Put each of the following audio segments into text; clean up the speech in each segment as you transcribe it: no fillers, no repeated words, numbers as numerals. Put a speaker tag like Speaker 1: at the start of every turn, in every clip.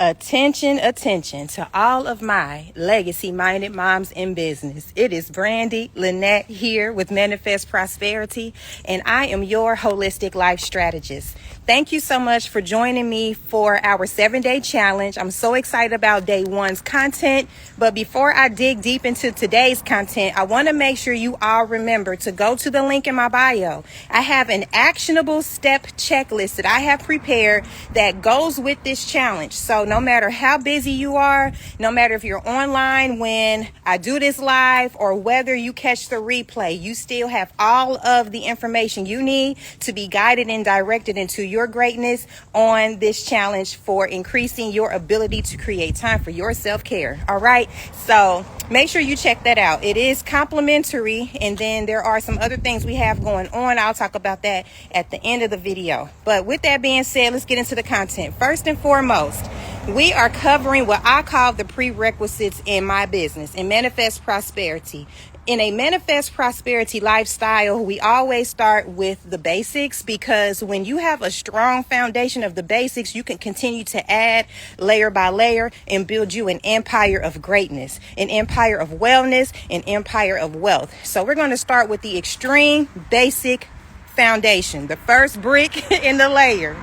Speaker 1: Attention, attention to all of my legacy-minded moms in business. It is Brandy Lynette here with Manifest Prosperity, and I am your holistic life strategist. Thank you so much for joining me for our 7-day challenge. I'm so excited about day one's content, but before I dig deep into today's content, I want to make sure you all remember to go to the link in my bio. I have an actionable step checklist that I have prepared that goes with this challenge. So no matter how busy you are, no matter if you're online when I do this live or whether you catch the replay, you still have all of the information you need to be guided and directed into your greatness on this challenge for increasing your ability to create time for your self-care. All right. So make sure you check that out. It is complimentary. And then there are some other things we have going on. I'll talk about that at the end of the video. But with that being said, let's get into the content. First and foremost, we are covering what I call the prerequisites in my business and Manifest Prosperity. In a Manifest Prosperity lifestyle, we always start with the basics, because when you have a strong foundation of the basics, you can continue to add layer by layer and build you an empire of greatness, an empire of wellness, an empire of wealth. So we're going to start with the extreme basic foundation, the first brick in the layer.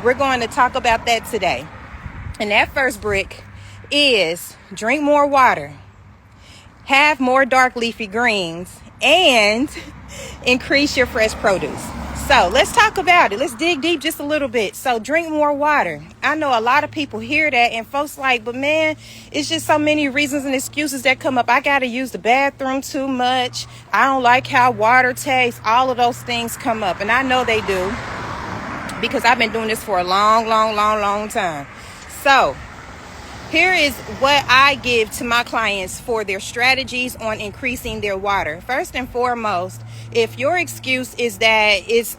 Speaker 1: We're going to talk about that today. And that first brick is drink more water, have more dark leafy greens, and increase your fresh produce. So let's talk about it. Let's dig deep just a little bit. So drink more water. I know a lot of people hear that and folks like, but man, it's just so many reasons and excuses that come up. I got to use the bathroom too much. I don't like how water tastes. All of those things come up. And I know they do, because I've been doing this for a long time. So here is what I give to my clients for their strategies on increasing their water. First and foremost, if your excuse is that it's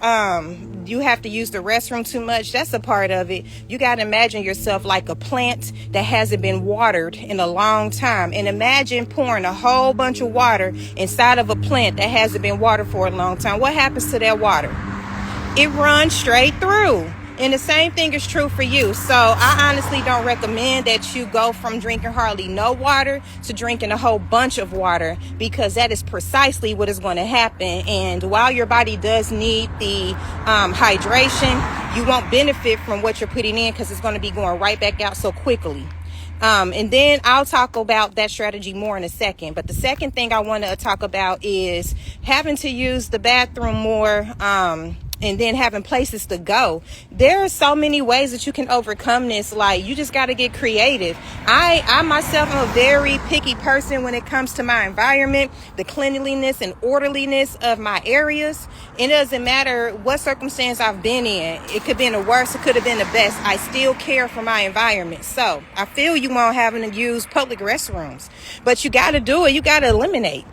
Speaker 1: you have to use the restroom too much, that's a part of it. You got to imagine yourself like a plant that hasn't been watered in a long time. And imagine pouring a whole bunch of water inside of a plant that hasn't been watered for a long time. What happens to that water? It runs straight through. And the same thing is true for you. So I honestly don't recommend that you go from drinking hardly no water to drinking a whole bunch of water, because that is precisely what is going to happen. And while your body does need the hydration, you won't benefit from what you're putting in, because it's going to be going right back out so quickly. And then I'll talk about that strategy more in a second. But the second thing I want to talk about is having to use the bathroom more, and then having places to go. There are so many ways that you can overcome this. Like, you just got to get creative. I myself am a very picky person when it comes to my environment, the cleanliness and orderliness of my areas. It doesn't matter what circumstance I've been in. It could be in the worst, it could have been the best. I still care for my environment. So I feel you won't having to use public restrooms, but you got to do it. You got to eliminate.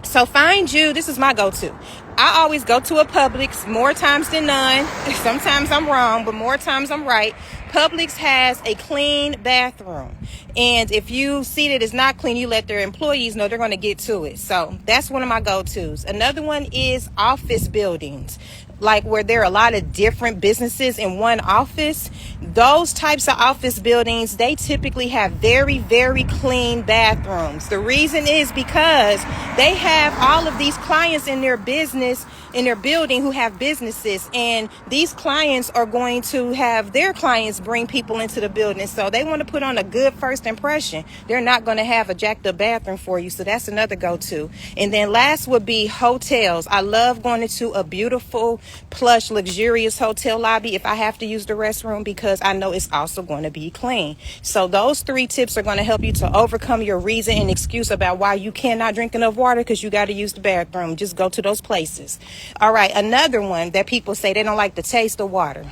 Speaker 1: So find you, this is my go-to. I always go to a Publix more times than none. Sometimes I'm wrong, but more times I'm right. Publix has a clean bathroom. And if you see that it's not clean, you let their employees know, they're going to get to it. So that's one of my go-tos. Another one is office buildings, like where there are a lot of different businesses in one office. Those types of office buildings, they typically have very, very clean bathrooms. The reason is because they have all of these clients in their business, in their building, who have businesses, and these clients are going to have their clients bring people into the building. So they want to put on a good first impression. They're not going to have a jacked up bathroom for you. So that's another go-to. And then last would be hotels. I love going into a beautiful, plush, luxurious hotel lobby if I have to use the restroom, because I know it's also going to be clean. So those 3 tips are going to help you to overcome your reason and excuse about why you cannot drink enough water because you got to use the bathroom. Just go to those places. All right. Another one that people say they don't like the taste of water.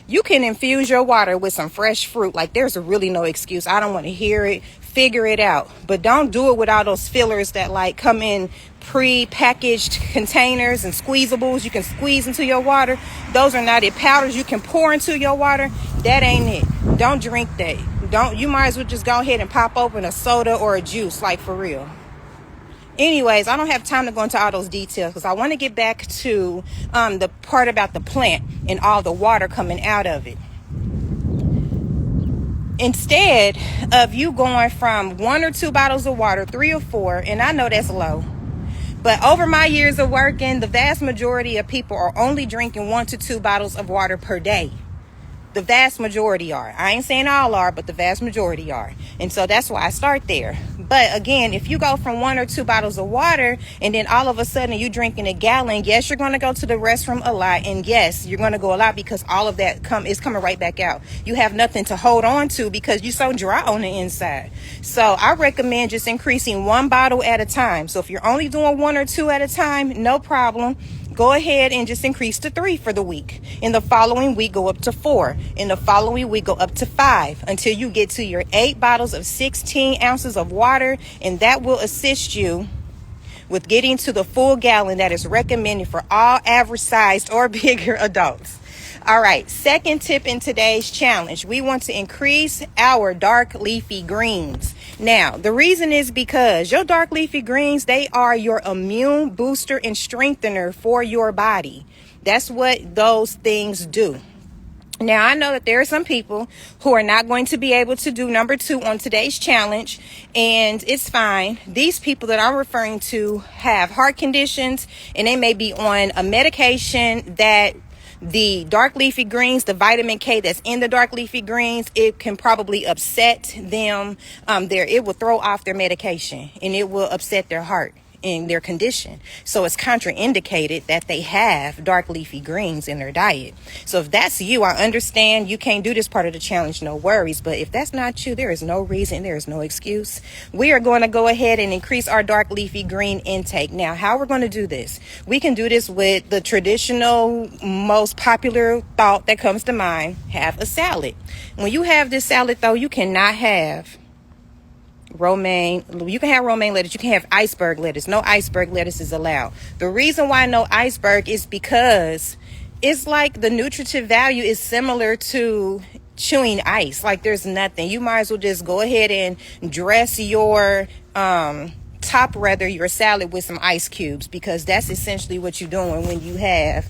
Speaker 1: You can infuse your water with some fresh fruit. Like, there's really no excuse. I don't want to hear it. Figure it out. But don't do it with all those fillers that like come in pre-packaged containers and squeezables you can squeeze into your water. Those are not it. Powders you can pour into your water, that ain't it. Don't drink that. You might as well just go ahead and pop open a soda or a juice, like, for real. Anyways, I don't have time to go into all those details because I want to get back to the part about the plant and all the water coming out of it. instead of you going from 1 or 2 bottles of water, 3 or 4, and I know that's low, but over my years of working, the vast majority of people are only drinking 1 to 2 bottles of water per day. The vast majority are. I ain't saying all are, but the vast majority are. And so that's why I start there. But again, if you go from 1 or 2 bottles of water and then all of a sudden you drinking a gallon, yes, you're going to go to the restroom a lot. And yes, you're going to go a lot because all of that is coming right back out. You have nothing to hold on to because you're so dry on the inside. So I recommend just increasing 1 bottle at a time. So if you're only doing 1 or 2 at a time, no problem. Go ahead and just increase to 3 for the week. In the following week, go up to 4. In the following week, go up to 5 until you get to your 8 bottles of 16 ounces of water. And that will assist you with getting to the full gallon that is recommended for all average sized or bigger adults. All right, second tip in today's challenge, we want to increase our dark leafy greens. Now, the reason is because your dark leafy greens, they are your immune booster and strengthener for your body. That's what those things do. Now, I know that there are some people who are not going to be able to do number 2 on today's challenge, and it's fine. These people that I'm referring to have heart conditions, and they may be on a medication that the dark leafy greens, the vitamin K that's in the dark leafy greens, it can probably upset them. It will throw off their medication and it will upset their heart and their condition. So it's contraindicated that they have dark leafy greens in their diet. So if that's you, I understand you can't do this part of the challenge, no worries. But if that's not you, there is no reason, there is no excuse. We are going to go ahead and increase our dark leafy green intake. Now, how we're going to do this? We can do this with the traditional, most popular thought that comes to mind, have a salad. When you have this salad, though, you cannot have romaine. You can have romaine lettuce. You can have iceberg lettuce. No iceberg lettuce is allowed. The reason why no iceberg is because it's like the nutritive value is similar to chewing ice. Like there's nothing. You might as well just go ahead and dress your your salad with some ice cubes, because that's essentially what you're doing when you have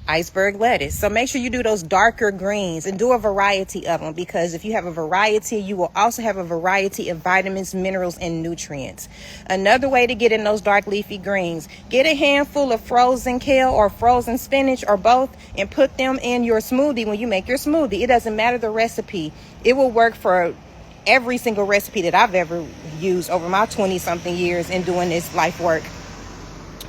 Speaker 1: iceberg lettuce. So make sure you do those darker greens and do a variety of them, because if you have a variety, you will also have a variety of vitamins, minerals, and nutrients. Another way to get in those dark leafy greens, get a handful of frozen kale or frozen spinach or both and put them in your smoothie when you make your smoothie. It doesn't matter the recipe. It will work for every single recipe that I've ever used over my 20-something years in doing this life work.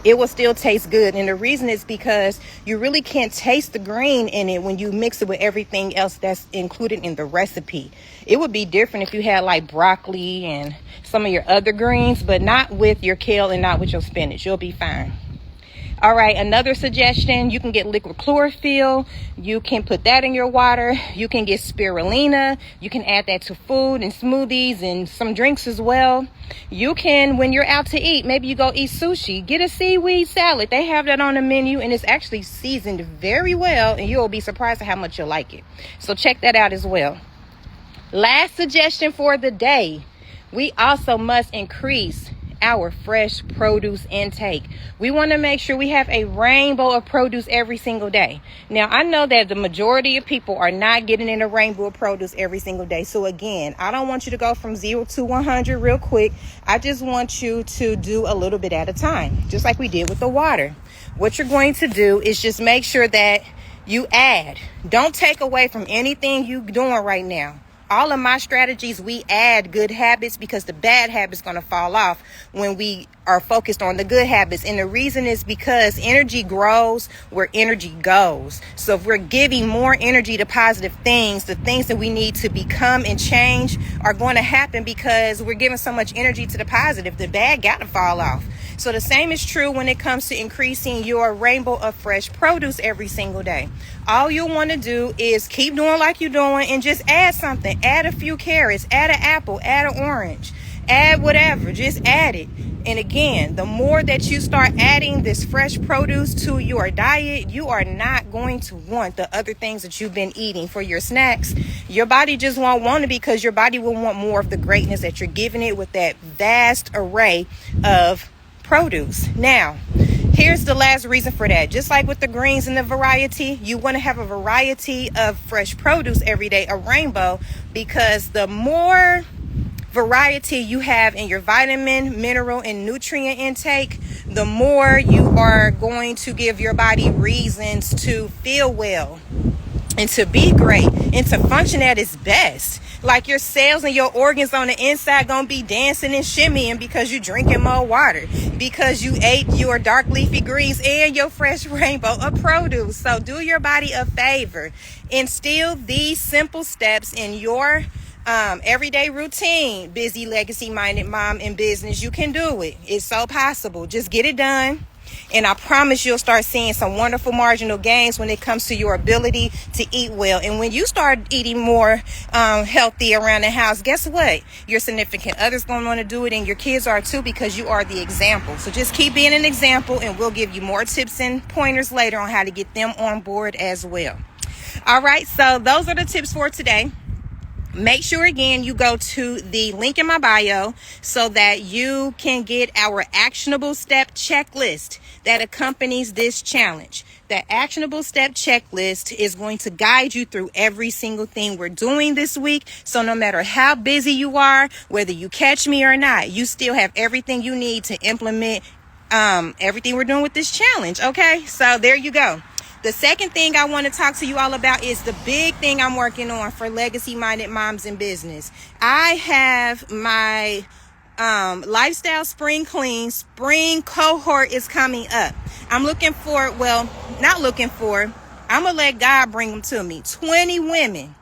Speaker 1: It will still taste good. And the reason is because you really can't taste the green in it when you mix it with everything else that's included in the recipe. It would be different if you had like broccoli and some of your other greens, but not with your kale and not with your spinach. You'll be fine. All right, another suggestion, you can get liquid chlorophyll. You can put that in your water. You can get spirulina. You can add that to food and smoothies and some drinks as well. You can, when you're out to eat, maybe you go eat sushi, get a seaweed salad. They have that on the menu and it's actually seasoned very well, and you'll be surprised at how much you'll like it. So check that out as well. Last suggestion for the day, we also must increase our fresh produce intake. We want to make sure we have a rainbow of produce every single day. Now, I know that the majority of people are not getting in a rainbow of produce every single day. So again, I don't want you to go from 0 to 100 real quick. I just want you to do a little bit at a time, just like we did with the water. What you're going to do is just make sure that you add. Don't take away from anything you're doing right now. All of my strategies, we add good habits because the bad habits going to fall off when we are focused on the good habits. And the reason is because energy grows where energy goes. So if we're giving more energy to positive things, the things that we need to become and change are going to happen because we're giving so much energy to the positive. The bad got to fall off. So the same is true when it comes to increasing your rainbow of fresh produce every single day. All you want to do is keep doing like you're doing and just add something. Add a few carrots, add an apple, add an orange, add whatever, just add it. And again, the more that you start adding this fresh produce to your diet, you are not going to want the other things that you've been eating for your snacks. Your body just won't want it because your body will want more of the greatness that you're giving it with that vast array of produce. Now, Here's the last reason for that. Just like with the greens and the variety, you want to have a variety of fresh produce every day, a rainbow, because the more variety you have in your vitamin, mineral, and nutrient intake, the more you are going to give your body reasons to feel well and to be great and to function at its best. Like your cells and your organs on the inside gonna be dancing and shimmying because you drinking more water, because you ate your dark leafy greens and your fresh rainbow of produce. So do your body a favor. Instill these simple steps in your everyday routine. Busy, legacy-minded mom in business. You can do it. It's so possible. Just get it done. And I promise you'll start seeing some wonderful marginal gains when it comes to your ability to eat well. And when you start eating more healthy around the house, guess what? Your significant other's going to want to do it, and your kids are too, because you are the example. So just keep being an example, and we'll give you more tips and pointers later on how to get them on board as well. All right, so those are the tips for today. Make sure, again, you go to the link in my bio so that you can get our actionable step checklist that accompanies this challenge. The actionable step checklist is going to guide you through every single thing we're doing this week. So no matter how busy you are, whether you catch me or not, you still have everything you need to implement everything we're doing with this challenge. Okay, so there you go. The second thing I want to talk to you all about is the big thing I'm working on for legacy-minded moms in business. I have my lifestyle spring clean. Spring cohort is coming up. I'm going to let God bring them to me. 20 women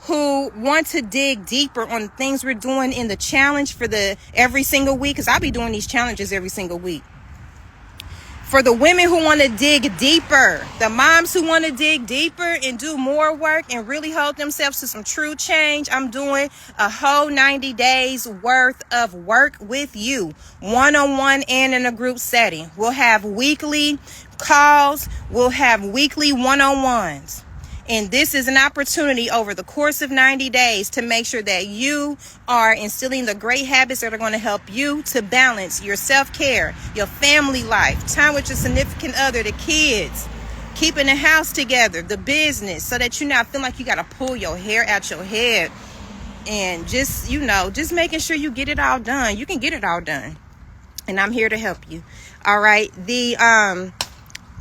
Speaker 1: who want to dig deeper on the things we're doing in the challenge for the every single week, because I'll be doing these challenges every single week. For the women who want to dig deeper, the moms who want to dig deeper and do more work and really hold themselves to some true change, I'm doing a whole 90 days worth of work with you, one-on-one and in a group setting. We'll have weekly calls. We'll have weekly one-on-ones. And this is an opportunity over the course of 90 days to make sure that you are instilling the great habits that are going to help you to balance your self-care, your family life, time with your significant other, the kids, keeping the house together, the business, so that you're not feeling like you got to pull your hair out your head and just making sure you get it all done. You can get it all done. And I'm here to help you. All right. The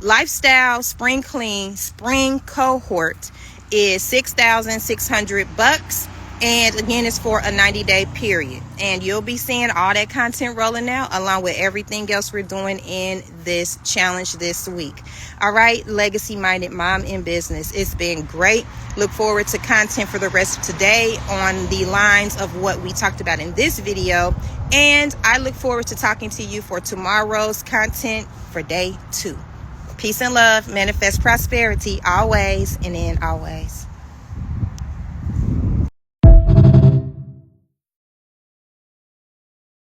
Speaker 1: lifestyle spring clean spring cohort is $6,600, and again, it's for a 90-day period, and you'll be seeing all that content rolling out along with everything else we're doing in this challenge this week. All right, legacy minded mom in business, it's been great. Look forward to content for the rest of today on the lines of what we talked about in this video, and I look forward to talking to you for tomorrow's content for day 2. Peace and love, manifest prosperity always and in always.